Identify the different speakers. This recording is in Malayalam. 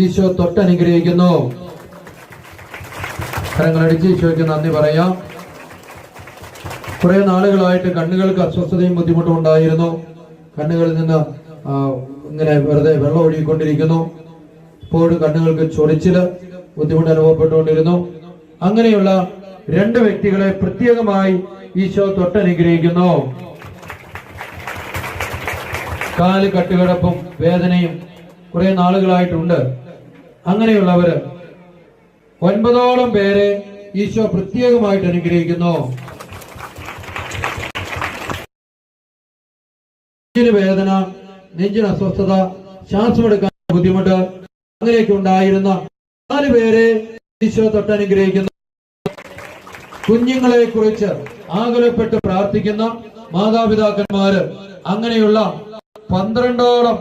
Speaker 1: ഈശോ തൊട്ടനുഗ്രഹിക്കുന്നു. കരങ്ങളടിച്ച് ഈശോയ്ക്ക് നന്ദി പറയാം. കുറെ നാളുകളായിട്ട് കണ്ണുകൾക്ക് അസ്വസ്ഥതയും ബുദ്ധിമുട്ടും ഉണ്ടായിരുന്നു. കണ്ണുകളിൽ നിന്ന് ഇങ്ങനെ വെറുതെ വെള്ളം ഒഴുകിക്കൊണ്ടിരിക്കുന്നു. ഇപ്പോഴും കണ്ണുകൾക്ക് ചൊറിച്ചില് ബുദ്ധിമുട്ട് അനുഭവപ്പെട്ടുകൊണ്ടിരുന്നു. അങ്ങനെയുള്ള 2 വ്യക്തികളെ പ്രത്യേകമായി ഈശോ തൊട്ടനുഗ്രഹിക്കുന്നു. കാല് കട്ടുകിടപ്പും വേദനയും കുറെ നാളുകളായിട്ടുണ്ട്. അങ്ങനെയുള്ളവര് 9ഓളം പേരെ ഈശോ പ്രത്യേകമായിട്ട് അനുഗ്രഹിക്കുന്നു. നെഞ്ചിന് വേദന, നെഞ്ചിന് അസ്വസ്ഥത, ശ്വാസമെടുക്കാൻ ബുദ്ധിമുട്ട് അങ്ങനെയൊക്കെ ഉണ്ടായിരുന്ന 4 പേരെ ഈശോ തൊട്ടനുഗ്രഹിക്കുന്നു. കുഞ്ഞുങ്ങളെ കുറിച്ച് ആകുലപ്പെട്ട് പ്രാർത്ഥിക്കുന്ന മാതാപിതാക്കന്മാര് അങ്ങനെയുള്ള 12ഓളം